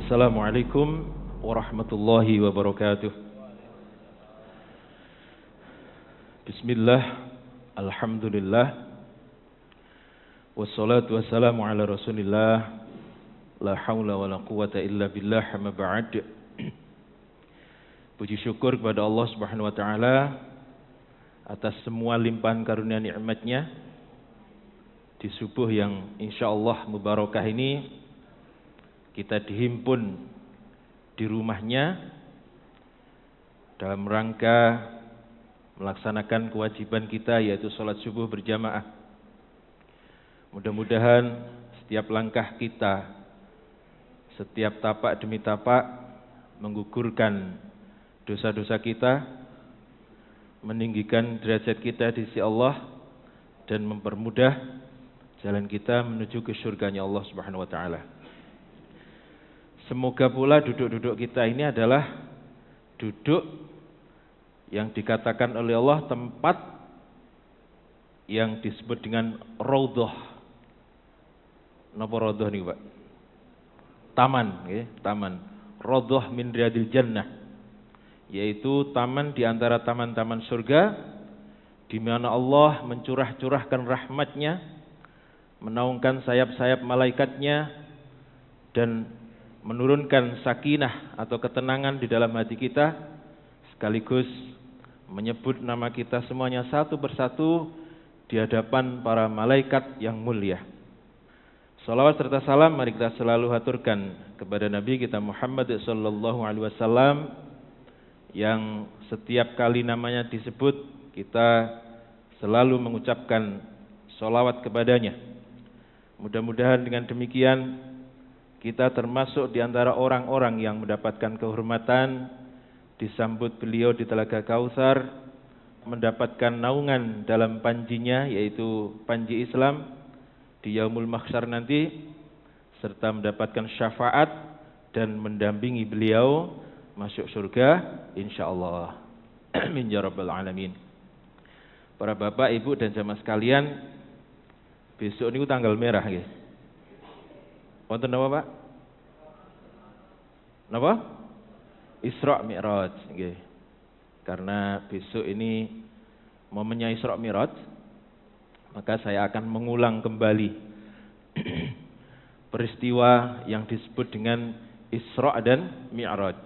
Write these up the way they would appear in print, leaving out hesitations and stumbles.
Assalamualaikum warahmatullahi wabarakatuh. Bismillah, alhamdulillah, wassalatu wassalamu ala rasulillah, la hawla wa la quwata illa billah, amma ba'd. Puji syukur kepada Allah subhanahu wa ta'ala atas semua limpahan karunia nikmatnya di subuh yang insyaallah mubarakah ini. Kita dihimpun di rumahnya dalam rangka melaksanakan kewajiban kita, yaitu sholat subuh berjamaah. Mudah-mudahan setiap langkah kita, setiap tapak demi tapak menggugurkan dosa-dosa kita, meninggikan derajat kita di sisi Allah, dan mempermudah jalan kita menuju ke surganya Allah subhanahu wa ta'ala. Semoga pula duduk-duduk kita ini adalah duduk yang dikatakan oleh Allah tempat yang disebut dengan raudhah. Napa raudhah nih, Pak? Taman, ya, taman. Raudhah min riyadil jannah, yaitu taman di antara taman-taman surga, di mana Allah mencurah-curahkan rahmatnya, menaungkan sayap-sayap malaikatnya, dan menurunkan sakinah atau ketenangan di dalam hati kita, sekaligus menyebut nama kita semuanya satu persatu di hadapan para malaikat yang mulia. Salawat serta salam mari kita selalu haturkan kepada Nabi kita Muhammad sallallahu alaihi wasallam, yang setiap kali namanya disebut kita selalu mengucapkan salawat kepadanya. Mudah-mudahan dengan demikian kita termasuk di antara orang-orang yang mendapatkan kehormatan disambut beliau di Telaga Kautsar, mendapatkan naungan dalam panjinya, yaitu panji Islam di Yaumul Mahsyar nanti, serta mendapatkan syafaat dan mendampingi beliau masuk surga insyaallah. Amin ya rabbal alamin. Para bapak, ibu dan jamaah sekalian, besok niku tanggal merah nggih. Wonten napa, Pak? Napa? Isra Mi'raj, nggih. Karena besok ini momennya Isra Mi'raj, maka saya akan mengulang kembali peristiwa yang disebut dengan Isra dan Mi'raj,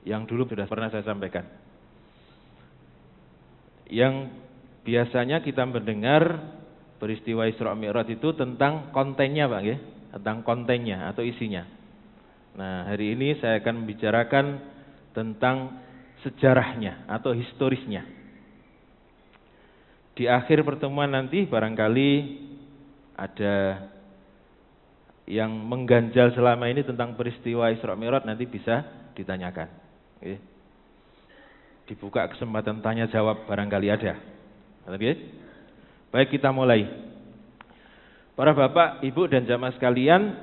yang dulu sudah pernah saya sampaikan. Yang biasanya kita mendengar peristiwa Isra Mi'raj itu tentang kontennya, Pak, nggih, tentang kontennya atau isinya. Nah, hari ini saya akan membicarakan tentang sejarahnya atau historisnya. Di akhir pertemuan nanti barangkali ada yang mengganjal selama ini tentang peristiwa Isra Mi'raj, nanti bisa ditanyakan. Oke. Dibuka kesempatan tanya jawab barangkali ada. Oke. Baik, kita mulai. Para bapak, ibu dan jamaah sekalian,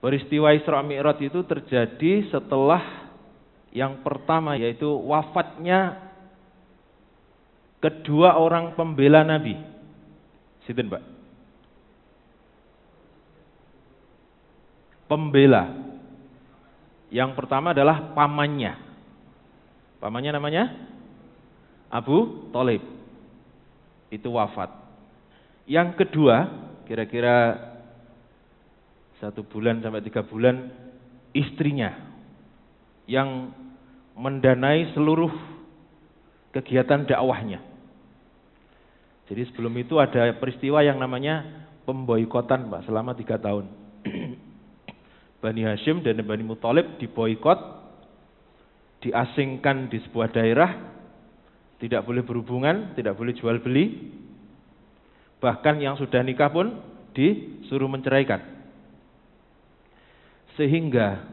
peristiwa Isra Mi'raj itu terjadi setelah yang pertama, yaitu wafatnya kedua orang pembela Nabi. Sinten, Pak? Pembela. Yang pertama adalah pamannya. Pamannya namanya Abu Thalib. Itu wafat. Yang kedua, kira-kira 1 bulan sampai 3 bulan, istrinya yang mendanai seluruh kegiatan dakwahnya. Jadi sebelum itu ada peristiwa yang namanya pemboikotan, Pak, selama 3 tahun. Bani Hashim dan Bani Muthalib diboikot, diasingkan di sebuah daerah, tidak boleh berhubungan, tidak boleh jual beli, bahkan yang sudah nikah pun disuruh menceraikan. Sehingga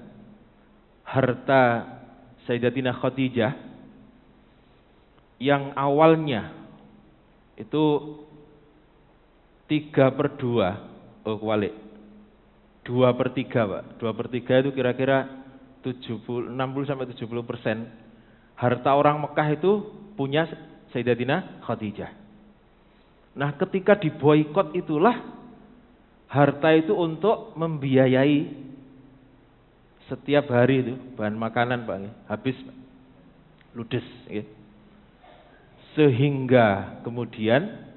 harta Sayyidatina Khadijah yang awalnya itu 3/2, kualik, 2/3, Pak. 2/3 itu kira-kira 60-70% harta orang Mekah itu punya Sayyidatina Khadijah. Nah, ketika diboikot itulah Harta itu untuk membiayai setiap hari itu bahan makanan Pak, habis ludes, sehingga kemudian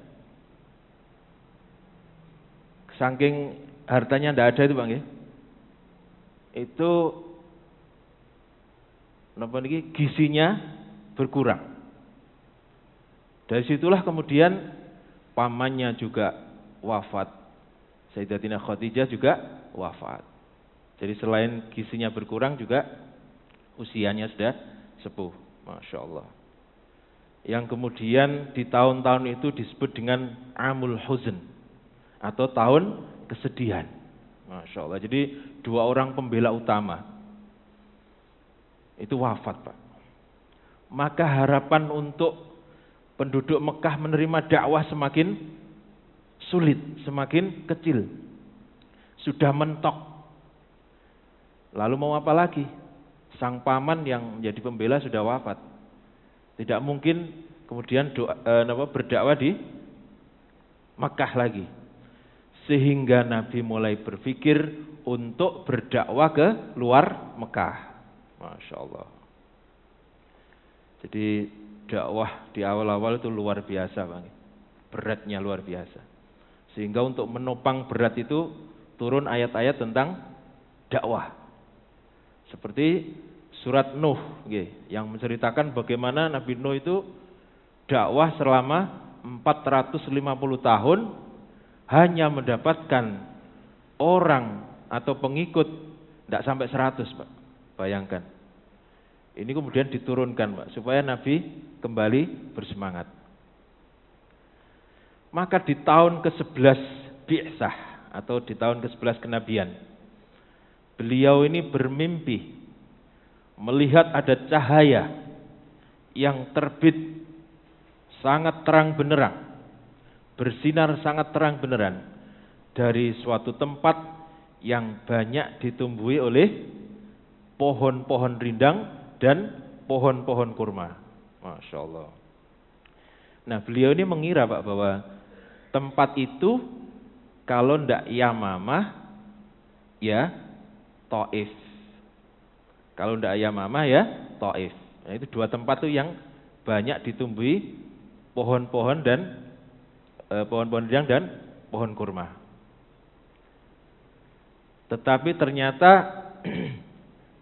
saking hartanya tidak ada itu Pak, itu gizinya berkurang. Dari situlah kemudian pamannya juga wafat, Sayyidatina Khadijah juga wafat. Jadi selain gizinya berkurang juga usianya sudah sepuh, Masya Allah. Yang kemudian di tahun-tahun itu disebut dengan Amul Huzn atau tahun kesedihan, Masya Allah. Jadi dua orang pembela utama itu wafat Pak. Maka harapan untuk penduduk Mekah menerima dakwah semakin sulit, semakin kecil. Sudah mentok. Lalu mau apa lagi? Sang paman yang menjadi pembela sudah wafat. Tidak mungkin kemudian berdakwah di Mekah lagi. Sehingga Nabi mulai berpikir untuk berdakwah ke luar Mekah. Masya Allah. Jadi dakwah di awal-awal itu luar biasa Bang. Beratnya luar biasa. Sehingga untuk menopang berat itu turun ayat-ayat tentang dakwah. Seperti surat Nuh yang menceritakan bagaimana Nabi Nuh itu dakwah selama 450 tahun hanya mendapatkan orang atau pengikut tidak sampai 100 Pak. Bayangkan. Ini kemudian diturunkan Pak, supaya Nabi kembali bersemangat. Maka di tahun ke-11 Bi'sah atau di tahun ke-11 kenabian, beliau ini bermimpi melihat ada cahaya yang terbit sangat terang benderang, bersinar sangat terang benderang dari suatu tempat yang banyak ditumbuhi oleh pohon-pohon rindang dan pohon-pohon kurma. Masya Allah. Nah beliau ini mengira Pak bahwa tempat itu kalau ndak Yamamah ya Taif. Kalau ndak Yamamah ya Taif. Nah, itu dua tempat itu yang banyak ditumbuhi pohon-pohon dan pohon-pohon rindang dan pohon kurma. Tetapi ternyata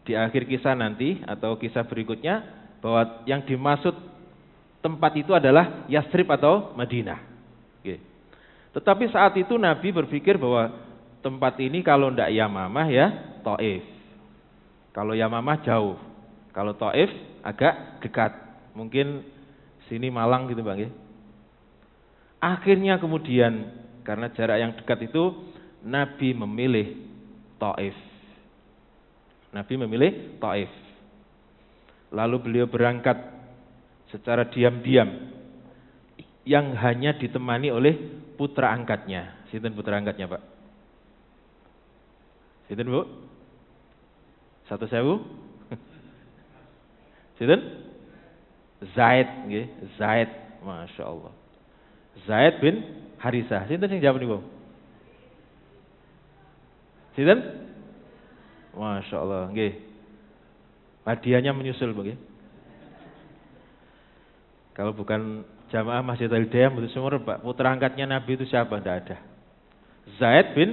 di akhir kisah nanti atau kisah berikutnya bahwa yang dimaksud tempat itu adalah Yasrib atau Madinah. Tetapi saat itu Nabi berpikir bahwa tempat ini kalau tidak Yamamah ya Taif. Kalau Yamamah jauh, kalau Taif agak dekat. Mungkin sini Malang gitu Bang. Akhirnya kemudian karena jarak yang dekat itu Nabi memilih Taif. Nabi memilih Taif. Lalu beliau berangkat secara diam-diam yang hanya ditemani oleh putra angkatnya. Sinten putra angkatnya, Pak? Sinten, Bu? 1.000? Sinten? Zaid, nggih, Zaid, Masya Allah. Zaid bin Harisah. Sinten sing jawab niku? Sinten? Masya Allah, nggih. Hadiahnya menyusul, Bu. Kalau bukan jamaah Masjid Al-Hidayah Mutu Sumur, Pak, putra angkatnya Nabi itu siapa? Tidak ada. Zaid bin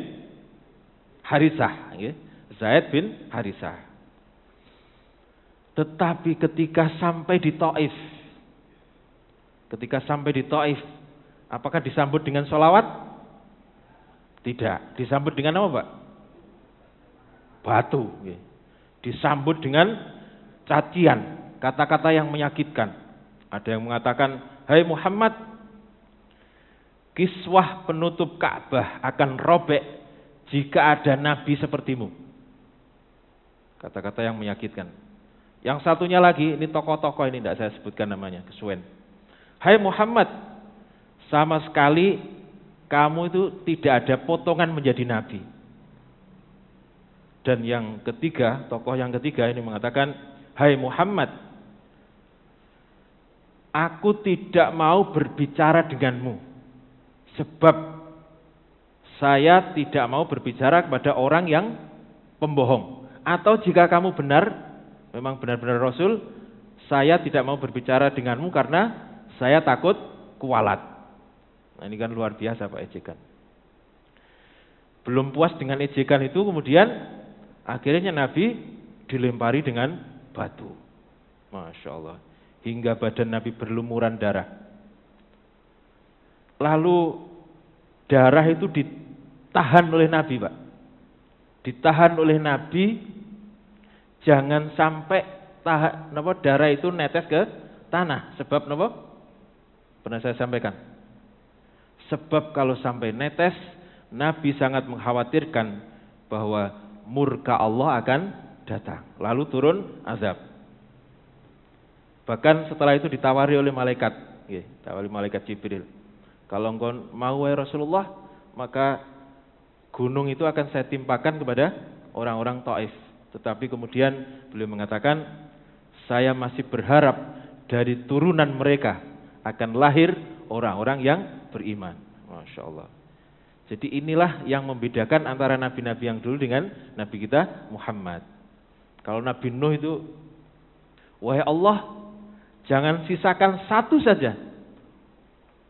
Harisah, nggih. Zaid bin Harisah. Tetapi ketika sampai di Taif, apakah disambut dengan sholawat? Tidak. Disambut dengan apa, Pak? Batu. Disambut dengan cacian, kata-kata yang menyakitkan. Ada yang mengatakan, hai Muhammad, kiswah penutup Ka'bah akan robek jika ada nabi sepertimu. Kata-kata yang menyakitkan. Yang satunya lagi, ini tokoh-tokoh ini tidak saya sebutkan namanya, kesuwen. Hai Muhammad, sama sekali kamu itu tidak ada potongan menjadi nabi. Dan yang ketiga, tokoh yang ketiga ini mengatakan, hai Muhammad, aku tidak mau berbicara denganmu, sebab saya tidak mau berbicara kepada orang yang pembohong. Atau jika kamu benar, memang benar-benar Rasul, saya tidak mau berbicara denganmu karena saya takut kualat. Nah ini kan luar biasa Pak ejekan. Belum puas dengan ejekan itu, kemudian akhirnya Nabi dilempari dengan batu. Masya Allah. Hingga badan Nabi berlumuran darah. Lalu darah itu ditahan oleh Nabi Pak. Ditahan oleh Nabi, jangan sampai darah itu netes ke tanah. Sebab apa? Pernah saya sampaikan. Sebab kalau sampai netes, Nabi sangat mengkhawatirkan bahwa murka Allah akan datang. Lalu turun azab. Bahkan setelah itu ditawari oleh malaikat. Ditawari malaikat Jibril. Kalau engkau mau ya Rasulullah, maka gunung itu akan saya timpakan kepada orang-orang Taif. Tetapi kemudian beliau mengatakan, saya masih berharap dari turunan mereka akan lahir orang-orang yang beriman. Masya Allah. Jadi inilah yang membedakan antara nabi-nabi yang dulu dengan nabi kita Muhammad. Kalau Nabi Nuh itu, wahai Allah, jangan sisakan satu saja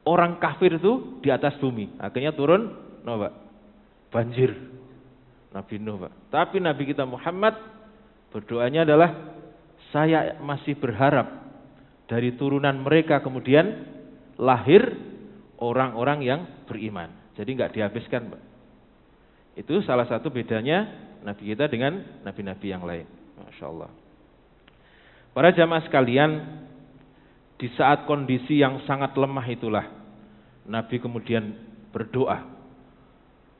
orang kafir itu di atas bumi. Akhirnya turun, Pak, banjir. Nabi Nuh Pak. Tapi Nabi kita Muhammad berdoanya adalah, saya masih berharap dari turunan mereka kemudian lahir orang-orang yang beriman. Jadi nggak dihabiskan, Pak. Itu salah satu bedanya Nabi kita dengan nabi-nabi yang lain. Masya Allah. Para jamaah sekalian, di saat kondisi yang sangat lemah itulah Nabi kemudian berdoa,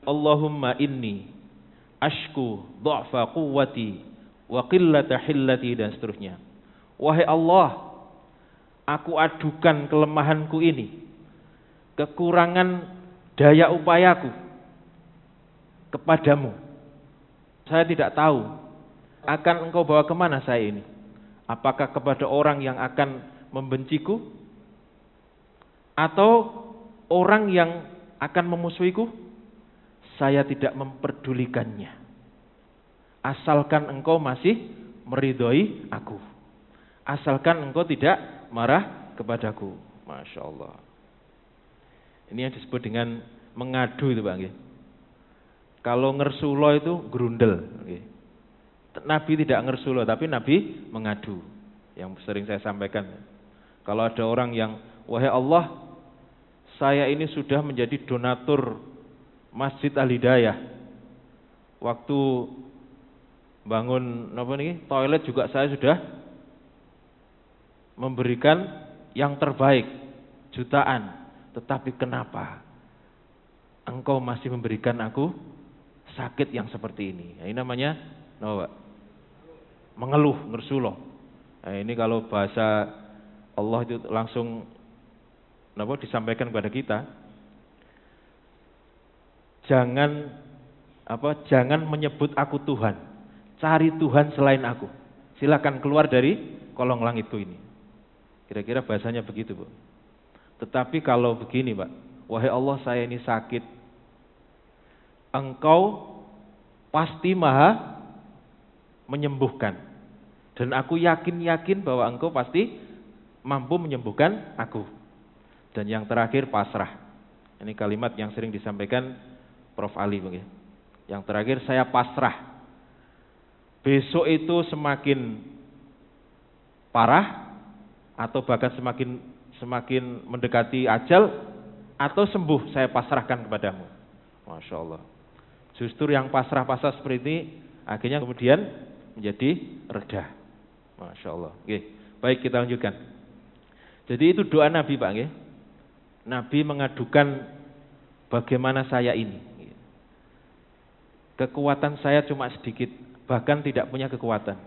Allahumma inni ashku dha'fa quwwati wa qillata hillati, dan seterusnya. Wahai Allah, aku adukan kelemahanku ini, kekurangan daya upayaku kepadamu. Saya tidak tahu akan engkau bawa kemana saya ini. Apakah kepada orang yang akan membenciku, atau orang yang akan memusuhiku? Saya tidak memperdulikannya, asalkan engkau masih meridhoi aku, asalkan engkau tidak marah kepadaku. Masya Allah. Ini yang disebut dengan mengadu itu Pak. Kalau ngersulo itu gerundel. Nabi tidak ngersulo, tapi Nabi mengadu. Yang sering saya sampaikan. Kalau ada orang yang, wahai Allah, saya ini sudah menjadi donatur Masjid Al-Hidayah. Waktu bangun toilet juga saya sudah memberikan yang terbaik, jutaan. Tetapi kenapa engkau masih memberikan aku sakit yang seperti ini? Nah, ini namanya mengeluh, ngersuloh. Nah, ini kalau bahasa Allah itu langsung disampaikan kepada kita. Jangan menyebut aku Tuhan. Cari Tuhan selain aku. Silakan keluar dari kolong langitku ini. Kira-kira bahasanya begitu, Bu. Tetapi kalau begini Pak, wahai Allah, saya ini sakit, engkau pasti maha menyembuhkan, dan aku yakin bahwa engkau pasti mampu menyembuhkan aku. Dan yang terakhir pasrah. Ini kalimat yang sering disampaikan Prof. Ali. Yang terakhir, saya pasrah. Besok itu semakin parah atau bahkan semakin mendekati ajal, atau sembuh, saya pasrahkan kepadamu. Masya Allah. Justru yang pasrah-pasrah seperti ini akhirnya kemudian menjadi reda. Masya Allah. Oke, baik, kita lanjutkan. Jadi itu doa Nabi Pak. Nabi mengadukan, bagaimana saya ini, kekuatan saya cuma sedikit, bahkan tidak punya kekuatan.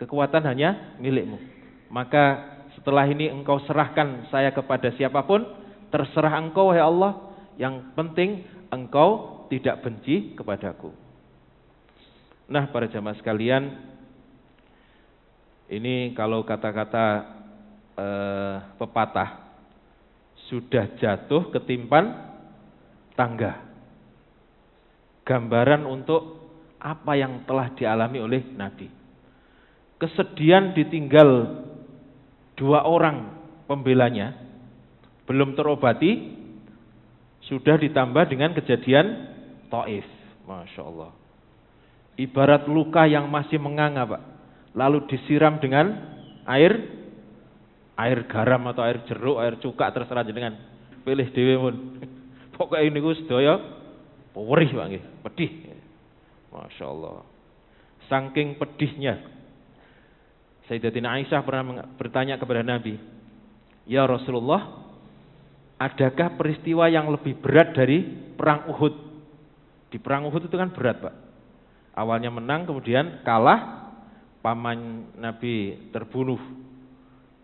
Kekuatan hanya milikmu. Maka setelah ini engkau serahkan saya kepada siapapun, terserah engkau wahai Allah, yang penting engkau tidak benci kepadaku. Nah para jamaah sekalian, ini kalau kata-kata pepatah, sudah jatuh ketimpan tangga. gambaran untuk apa yang telah dialami oleh Nabi. Kesedihan ditinggal 2 orang pembelanya, belum terobati, sudah ditambah dengan kejadian Taif. Masya Allah. Ibarat luka yang masih menganga, Pak. Lalu disiram dengan air garam atau air jeruk, air cuka, terserah jenengan. Pilih dhewe mun. Pokoke niku sedaya perih, Pak nggih, pedih. Masya Allah. Saking pedihnya, Sayyidatina Aisyah pernah bertanya kepada Nabi, "Ya Rasulullah, adakah peristiwa yang lebih berat dari perang Uhud?" Di perang Uhud itu kan berat, Pak. Awalnya menang, kemudian kalah, paman Nabi terbunuh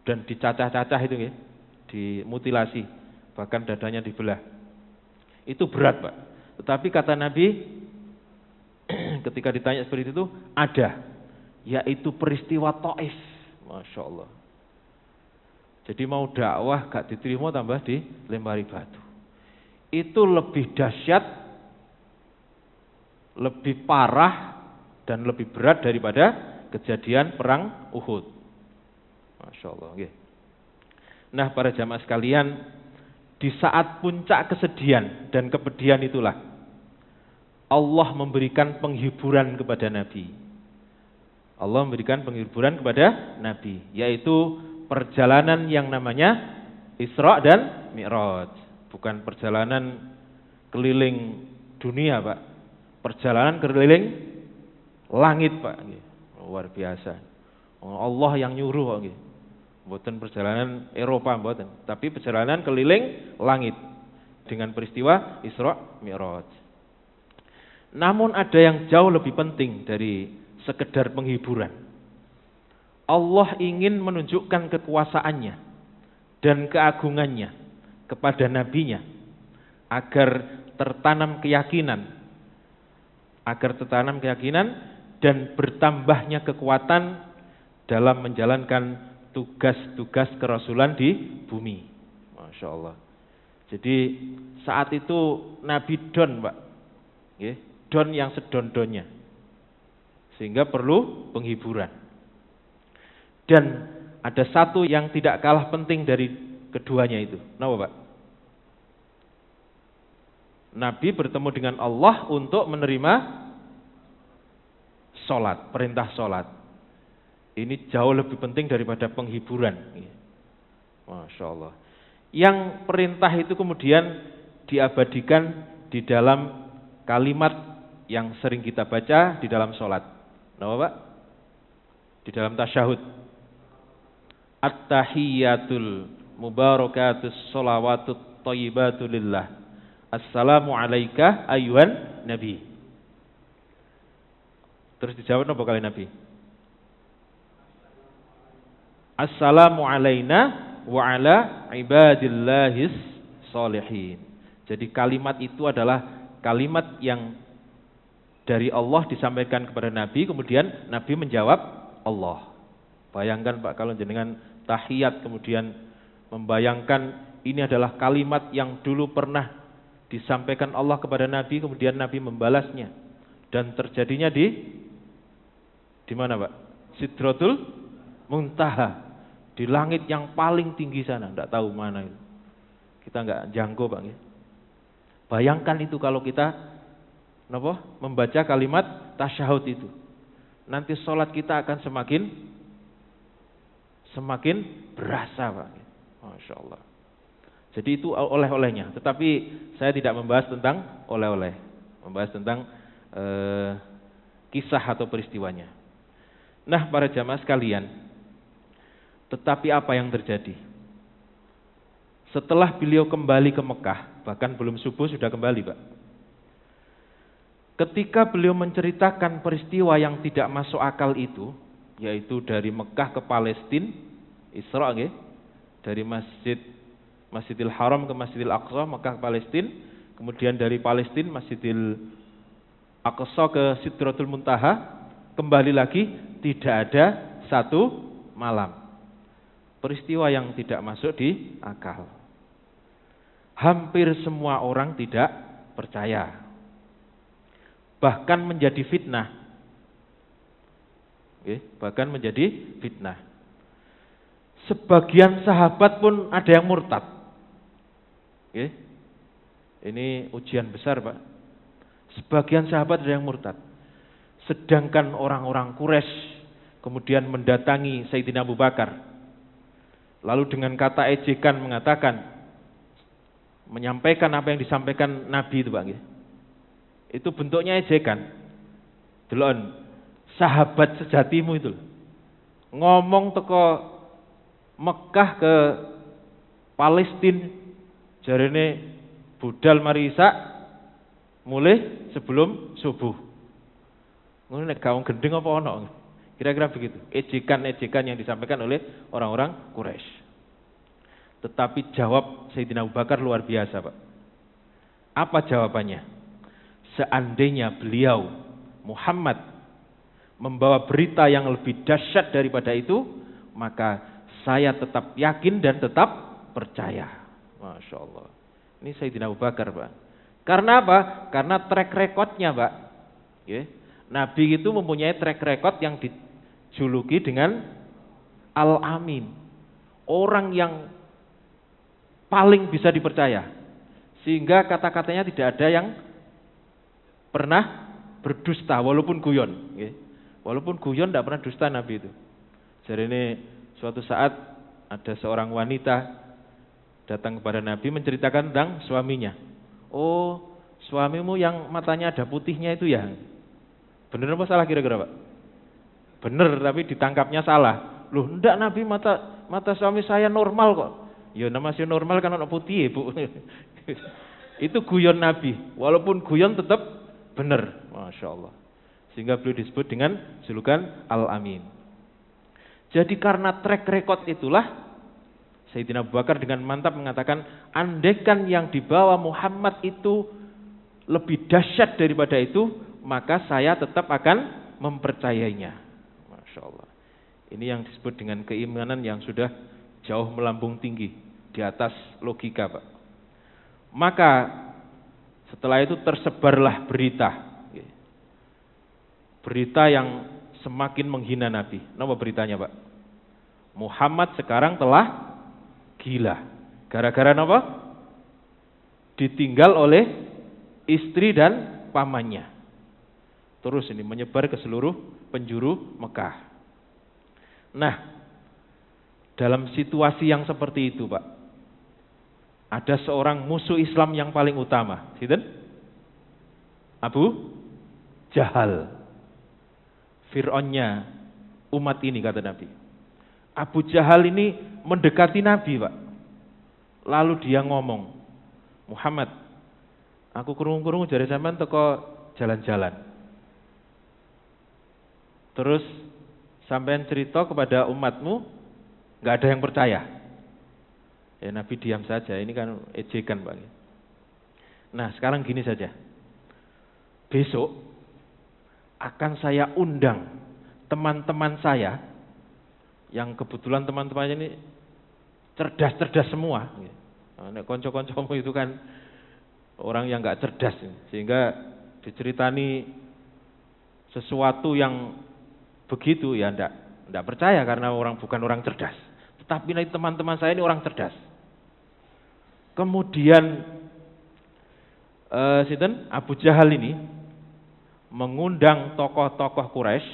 dan dicacah-cacah itu ya, dimutilasi, bahkan dadanya dibelah. Itu berat, Pak. Tetapi kata Nabi ketika ditanya seperti itu, ada, yaitu peristiwa Taif. Masya Allah. Jadi mau dakwah gak diterima, tambah dilempari batu. Itu lebih dahsyat, lebih parah, dan lebih berat daripada kejadian perang Uhud. Masya Allah. Nah, para jamaah sekalian, di saat puncak kesedihan dan kepedihan itulah Allah memberikan penghiburan kepada Nabi. Allah memberikan penghiburan kepada Nabi, yaitu perjalanan yang namanya Isra dan Mi'raj. Bukan perjalanan keliling dunia, Pak. Perjalanan keliling langit, Pak. Luar biasa. Allah yang nyuruh, Pak. Bukan perjalanan Eropa, bukan. Tapi perjalanan keliling langit dengan peristiwa Isra Mi'raj. Namun ada yang jauh lebih penting dari sekedar penghiburan. Allah ingin menunjukkan kekuasaannya dan keagungannya kepada nabinya agar tertanam keyakinan dan bertambahnya kekuatan dalam menjalankan tugas-tugas kerasulan di bumi. Masya Allah. Jadi saat itu Nabi don, Pak. Don yang sedon-donnya. Sehingga perlu penghiburan. Dan ada satu yang tidak kalah penting dari keduanya itu. Kenapa, Pak? Nabi bertemu dengan Allah untuk menerima sholat, perintah sholat. Ini jauh lebih penting daripada penghiburan. Masya Allah. Yang perintah itu kemudian diabadikan di dalam kalimat yang sering kita baca di dalam sholat. Kenapa, Pak? Di dalam tasyahud. At-tahiyyatul mubarakatus sholawatut thayyibatu lillah. Assalamu alaika ayyuhan nabi. Terus dijawab apa kali Nabi? Assalamu alaina wa ala ibadillahis sholihin. Jadi kalimat itu adalah kalimat yang dari Allah disampaikan kepada Nabi, kemudian Nabi menjawab Allah. Bayangkan, Pak, kalau jenengan tahiyat kemudian membayangkan ini adalah kalimat yang dulu pernah disampaikan Allah kepada Nabi, kemudian Nabi membalasnya, dan terjadinya di mana, Pak? Sidratul Muntaha, di langit yang paling tinggi sana, tidak tahu mana itu. Kita nggak jangkau, Pak. Bayangkan itu kalau kita membaca kalimat tasyahud itu. Nanti sholat kita akan semakin berasa, Pak. Masya Allah. Jadi itu oleh-olehnya. Tetapi saya tidak membahas tentang oleh-oleh, membahas tentang kisah atau peristiwanya. Nah, para jamaah sekalian, tetapi apa yang terjadi? Setelah beliau kembali ke Mekah, bahkan belum subuh sudah kembali, Pak. Ketika beliau menceritakan peristiwa yang tidak masuk akal itu, yaitu dari Mekah ke Palestina, Isra, dari Masjidil Haram ke Masjidil Aqsa, Mekah ke Palestina, kemudian dari Palestina Masjidil Aqsa ke Sidratul Muntaha, kembali lagi tidak ada satu malam. Peristiwa yang tidak masuk di akal. Hampir semua orang tidak percaya. bahkan menjadi fitnah. Bahkan menjadi fitnah. Sebagian sahabat pun ada yang murtad. Ini ujian besar, Pak. Sebagian sahabat ada yang murtad. Sedangkan orang-orang Quraisy kemudian mendatangi Sayyidina Abu Bakar. Lalu dengan kata ejekan mengatakan, menyampaikan apa yang disampaikan Nabi itu, Pak. Itu bentuknya ejekan. Delon, sahabat sejatimu itu. Ngomong teko Mekah ke Palestina, jarene budal mari isak mulai sebelum subuh. Ngono nek gaung gendeng apa ono? Kira-kira begitu. Ejekan-ejekan yang disampaikan oleh orang-orang Quraisy. Tetapi jawab Sayyidina Abu Bakar luar biasa, Pak. Apa jawabannya? Seandainya beliau Muhammad membawa berita yang lebih dahsyat daripada itu, maka saya tetap yakin dan tetap percaya. Masya Allah. Ini Sayyidina Abu Bakar, Pak. Karena apa? Karena track recordnya, Pak. Nabi itu mempunyai track record yang dijuluki dengan Al-Amin. Orang yang paling bisa dipercaya. Sehingga kata-katanya tidak ada yang pernah berdusta, walaupun guyon. Walaupun guyon tidak pernah dusta Nabi itu. Jadi ini suatu saat ada seorang wanita datang kepada Nabi menceritakan tentang suaminya. Oh, suamimu yang matanya ada putihnya itu ya? Benar apa salah kira-kira, Pak? Benar, tapi ditangkapnya salah. Loh, enggak Nabi, mata suami saya normal kok. Ya namanya normal kan ono putih, Bu. Itu guyon Nabi. Walaupun guyon tetap benar. Masya Allah. Sehingga beliau disebut dengan julukan Al-Amin. Jadi karena track record itulah Sayyidina Abu Bakar dengan mantap mengatakan, andaikan yang dibawa Muhammad itu lebih dahsyat daripada itu, maka saya tetap akan mempercayainya. Masya Allah. Ini yang disebut dengan keimanan yang sudah jauh melambung tinggi di atas logika, Pak. Maka setelah itu tersebarlah berita yang semakin menghina Nabi. Apa beritanya, Pak? Muhammad sekarang telah gila. Gara-gara apa? Ditinggal oleh istri dan pamannya. Terus ini menyebar ke seluruh penjuru Mekah. Nah, dalam situasi yang seperti itu, Pak, ada seorang musuh Islam yang paling utama. Sinten? Abu Jahal. Fir'aunnya umat ini, kata Nabi. Abu Jahal ini mendekati Nabi, Pak. Lalu dia ngomong, Muhammad, aku kurung-kurung jare sampean teko jalan-jalan. Terus sampean cerita kepada umatmu, nggak ada yang percaya. Ya Nabi diam saja, ini kan ejekan, Pak. Nah sekarang gini saja, besok akan saya undang teman-teman saya, yang kebetulan teman-temannya ini cerdas-cerdas semua. Nah, konco-koncomu itu kan orang yang nggak cerdas, sehingga diceritani sesuatu yang begitu ya enggak percaya karena bukan orang cerdas. Tetapi teman-teman saya ini orang cerdas. Kemudian sinten Abu Jahal ini mengundang tokoh-tokoh Quraisy,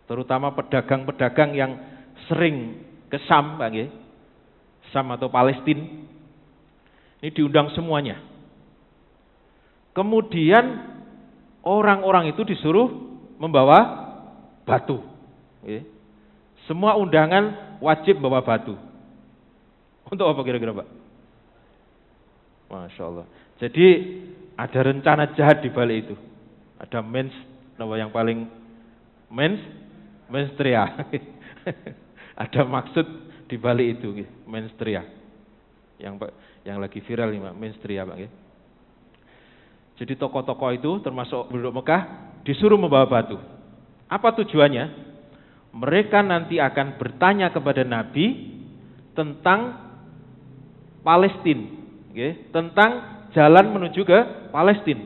terutama pedagang-pedagang yang sering ke Syam, Pak nggih. Syam atau Palestina. Ini diundang semuanya. Kemudian orang-orang itu disuruh membawa batu. Semua undangan wajib bawa batu. Untuk apa kira-kira, Pak? Masya Allah. Jadi ada rencana jahat di balik itu. Ada yang paling menstria. Ada maksud di balik itu, menstria. Yang lagi viral nih, Pak, menstria, Pak. Jadi tokoh-tokoh itu termasuk penduduk Mekah disuruh membawa batu. Apa tujuannya? Mereka nanti akan bertanya kepada Nabi tentang Palestina, tentang jalan menuju ke Palestina.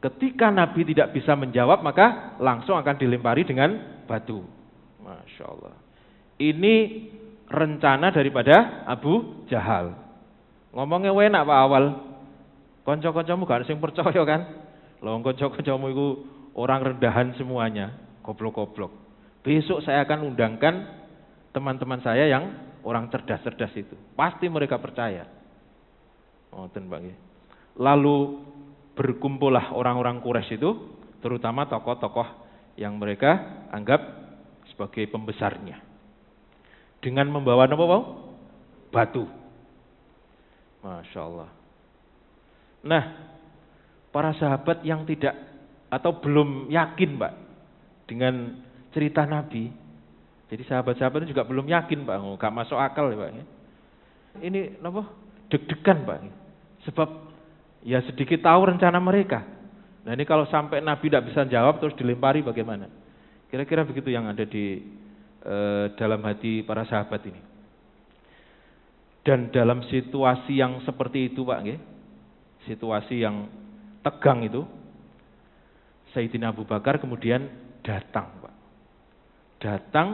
Ketika Nabi tidak bisa menjawab, maka langsung akan dilempari dengan batu. Masya Allah. Ini rencana daripada Abu Jahal. Ngomongnya enak Pak awal. Konco-koncomu gak ada yang percaya kan? Loh konco-koncomu itu orang rendahan semuanya. Goblok-goblok. Besok saya akan undangkan teman-teman saya yang orang cerdas-cerdas itu. Pasti mereka percaya. Lalu berkumpullah orang-orang Quraisy itu, terutama tokoh-tokoh yang mereka anggap sebagai pembesarnya. Dengan membawa apa? Batu. Masya Allah. Nah, para sahabat yang tidak atau belum yakin Pak dengan cerita Nabi. Jadi sahabat-sahabat itu juga belum yakin Pak, gak masuk akal ya Pak. Ini apa? Deg-degan Pak. Sebab ya sedikit tahu rencana mereka. Nah ini kalau sampai Nabi tidak bisa jawab terus dilempari bagaimana? Kira-kira begitu yang ada di dalam hati para sahabat ini. Dan dalam situasi yang seperti itu Pak, situasi yang tegang itu, Sayyidina Abu Bakar kemudian datang Pak. Datang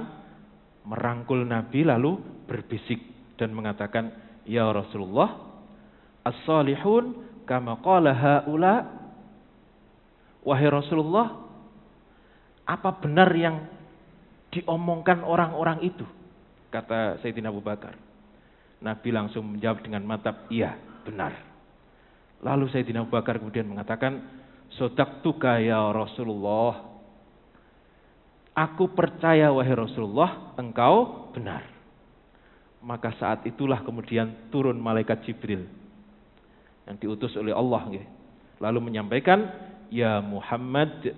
merangkul Nabi lalu berbisik dan mengatakan, ya Rasulullah, as-salihun kama qala haula. Wahai Rasulullah, apa benar yang diomongkan orang-orang itu? Kata Sayyidina Abu Bakar. Nabi langsung menjawab dengan mantap, iya benar. Lalu Sayyidina Abu Bakar kemudian mengatakan, sodaqtuka ya Rasulullah. Aku percaya wahai Rasulullah, engkau benar. Maka saat itulah kemudian turun malaikat Jibril yang diutus oleh Allah. Lalu menyampaikan, ya Muhammad,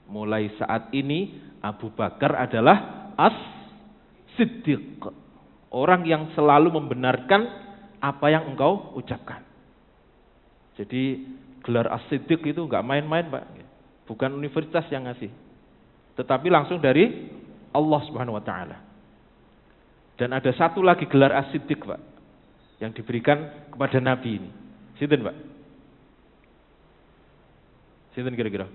mulai saat ini Abu Bakar adalah as-siddiq, orang yang selalu membenarkan apa yang engkau ucapkan. Jadi gelar as-siddiq itu enggak main-main Pak. Bukan universitas yang ngasih, tetapi langsung dari Allah Subhanahu wa taala. Dan ada satu lagi gelar as-siddiq Pak yang diberikan kepada Nabi ini. Sinten Pak? Sinten kira-kira?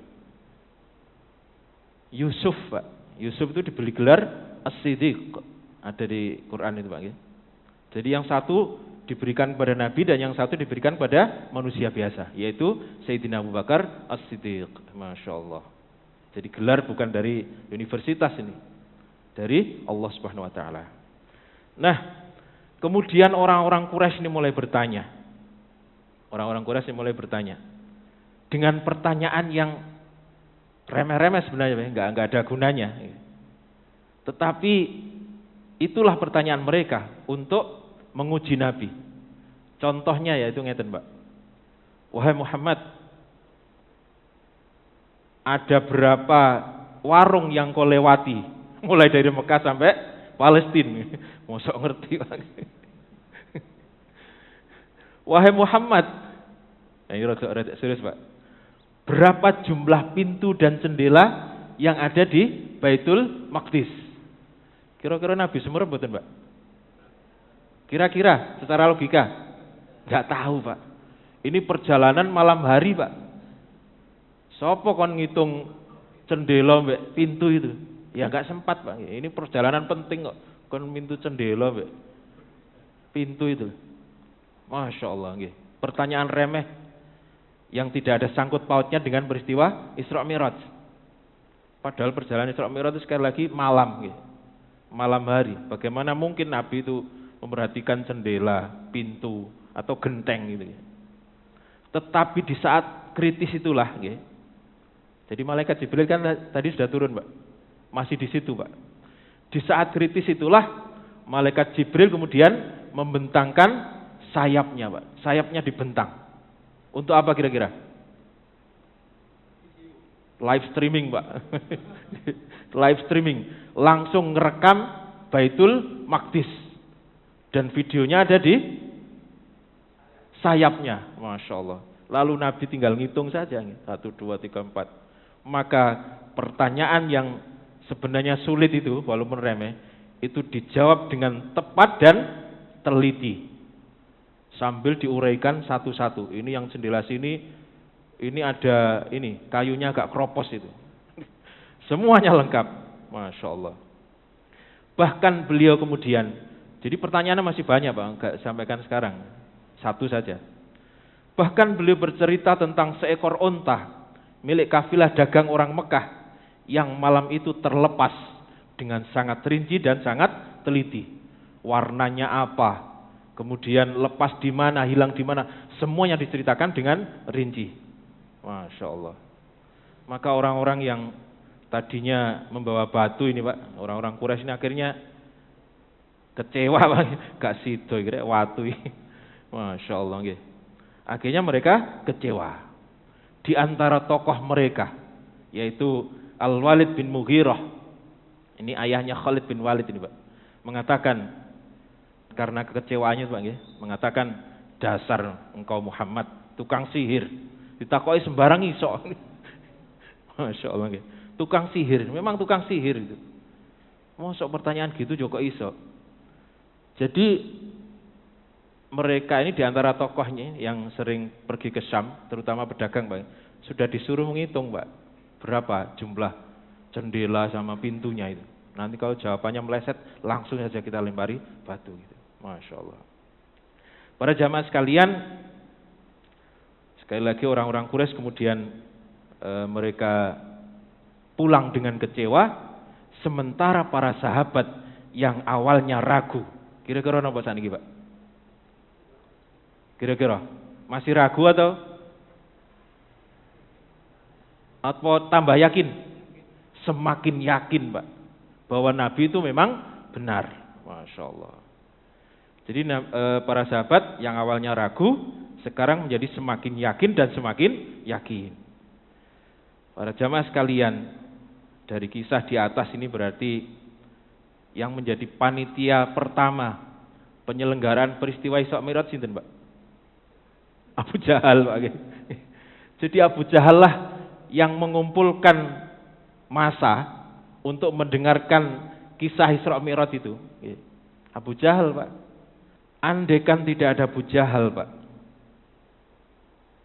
Yusuf Pak. Yusuf itu diberi gelar as-siddiq. Ada di Quran itu Pak. Jadi yang satu diberikan kepada Nabi dan yang satu diberikan kepada manusia biasa, yaitu Sayyidina Abu Bakar as-siddiq. Masya Allah. Jadi gelar bukan dari universitas ini, dari Allah Subhanahu wa taala. Nah, kemudian orang-orang Quraisy ini mulai bertanya. Orang-orang Quraisy ini mulai bertanya dengan pertanyaan yang remeh-remeh sebenarnya, enggak ada gunanya. Tetapi itulah pertanyaan mereka untuk menguji Nabi. Contohnya yaitu ngeten, Mbak. Wahai Muhammad, ada berapa warung yang kau lewati mulai dari Mekah sampai Palestina? Mosok ngerti Pak. Wahai Muhammad, ini rada serius Pak. Berapa jumlah pintu dan jendela yang ada di Baitul Maqdis? Kira-kira Nabi semerem mboten, Pak? Kira-kira secara logika? Enggak tahu, Pak. Ini perjalanan malam hari, Pak. Sopo kon ngitung cendela mbek pintu itu? Ya enggak sempat, Pak. Ini perjalanan penting kok. Kon pintu cendela mbek pintu itu. Masya Allah, nggih. Pertanyaan remeh yang tidak ada sangkut pautnya dengan peristiwa Isra Mi'raj. Padahal perjalanan Isra Mi'raj itu sekali lagi malam, nggih. Malam hari. Bagaimana mungkin Nabi itu memperhatikan jendela, pintu atau genteng gitu. Tetapi di saat kritis itulah, nggih. Jadi malaikat Jibril kan tadi sudah turun, Pak. Masih di situ, Pak. Di saat kritis itulah malaikat Jibril kemudian membentangkan sayapnya, Pak. Sayapnya dibentang. Untuk apa kira-kira? Live streaming, Pak. Live streaming. Langsung ngerekam Baitul Maqdis. Dan videonya ada di sayapnya. Masya Allah. Lalu Nabi tinggal ngitung saja. 1, 2, 3, 4. Maka pertanyaan yang sebenarnya sulit itu, walaupun remeh, itu dijawab dengan tepat dan teliti. Sambil diuraikan satu-satu. Ini yang jendela sini Ini ada kayunya agak kropos itu. Semuanya lengkap. Masya Allah. Bahkan beliau kemudian, jadi pertanyaannya masih banyak Pak, enggak sampaikan sekarang. Satu saja. Bahkan beliau bercerita tentang seekor onta milik kafilah dagang orang Mekah yang malam itu terlepas dengan sangat rinci dan sangat teliti. Warnanya apa, kemudian lepas di mana, hilang di mana, semuanya diceritakan dengan rinci. Masya Allah. Maka orang-orang yang tadinya membawa batu ini Pak, orang-orang Quraisy ini akhirnya kecewa Pak, gak sido kira watu ini. Masya Allah nggih. Akhirnya mereka kecewa. Di antara tokoh mereka yaitu Al-Walid bin Mughirah. Ini ayahnya Khalid bin Walid ini Pak. Mengatakan karena kekecewaannya Pak nggih, mengatakan dasar engkau Muhammad tukang sihir. Ditakoi sembarang iso. Masya Allah nggih. Tukang sihir, memang tukang sihir itu. Mosok pertanyaan gitu Joko iso. Jadi mereka ini diantara tokohnya yang sering pergi ke Syam, terutama pedagang Pak, sudah disuruh menghitung Pak, berapa jumlah jendela sama pintunya itu. Nanti kalau jawabannya meleset, langsung saja kita lempari batu gitu. Masya Allah. Para jamaah sekalian, sekali lagi orang-orang Quraisy kemudian mereka pulang dengan kecewa, sementara para sahabat yang awalnya ragu. Kira-kira napa saniki Pak? Kira-kira masih ragu atau tambah yakin? Semakin yakin Pak bahwa Nabi itu memang benar. Masya Allah. Jadi para sahabat yang awalnya ragu sekarang menjadi semakin yakin dan semakin yakin. Para jamaah sekalian, dari kisah di atas ini berarti yang menjadi panitia pertama penyelenggaraan peristiwa Isra Mi'raj sinten Pak? Abu Jahal Pak. Jadi Abu Jahal lah yang mengumpulkan massa untuk mendengarkan kisah Isra Mi'raj itu. Abu Jahal Pak. Andaikan tidak ada Abu Jahal Pak,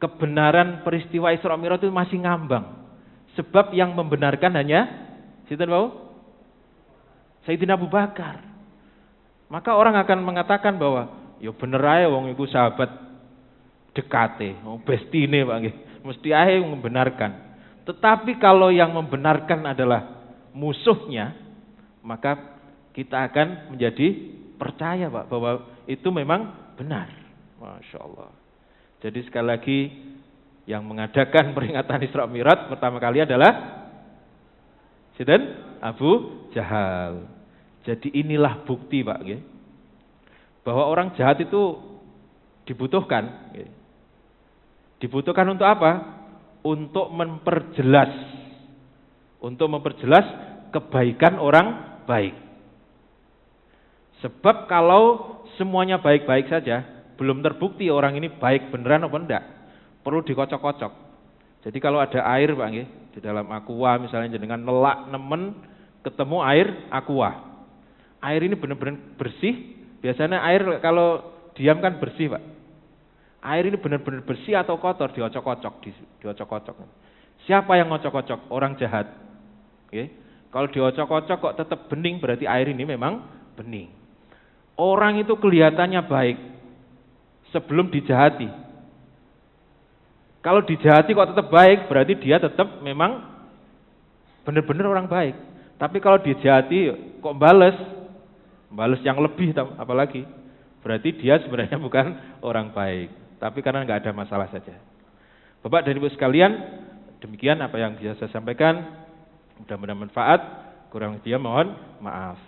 kebenaran peristiwa Isra Mi'raj itu masih ngambang. Sebab yang membenarkan hanya sinten Pak? Sayyidina Abu Bakar. Maka orang akan mengatakan bahwa ya bener ae wong iku sahabat dekate, bestine Pak nggih. Mesti ae membenarkan. Tetapi kalau yang membenarkan adalah musuhnya, maka kita akan menjadi percaya Pak bahwa itu memang benar. Masya Allah. Jadi sekali lagi yang mengadakan peringatan Isra Mi'raj pertama kali adalah sinten? Abu Jahal. Jadi inilah bukti Pak nggih, bahwa orang jahat itu dibutuhkan. Dibutuhkan untuk apa? Untuk memperjelas kebaikan orang baik. Sebab kalau semuanya baik-baik saja, belum terbukti orang ini baik beneran apa enggak. Perlu dikocok-kocok. Jadi kalau ada air Pak nggih, di dalam aqua misalnya dengan nelak nemen ketemu air aqua. Air ini benar-benar bersih. Biasanya air kalau diam kan bersih Pak. Air ini benar-benar bersih atau kotor, diocok-kocok. Siapa yang ngocok-kocok? Orang jahat. Oke. Kalau diocok-kocok kok tetap bening, berarti air ini memang bening. Orang itu kelihatannya baik sebelum dijahati. Kalau dijahati kok tetap baik, berarti dia tetap memang benar-benar orang baik. Tapi kalau dijahati kok bales yang lebih apalagi, berarti dia sebenarnya bukan orang baik. Tapi karena nggak ada masalah saja. Bapak dan Ibu sekalian, demikian apa yang bisa saya sampaikan. Mudah-mudahan manfaat. Kurang lebihnya mohon maaf.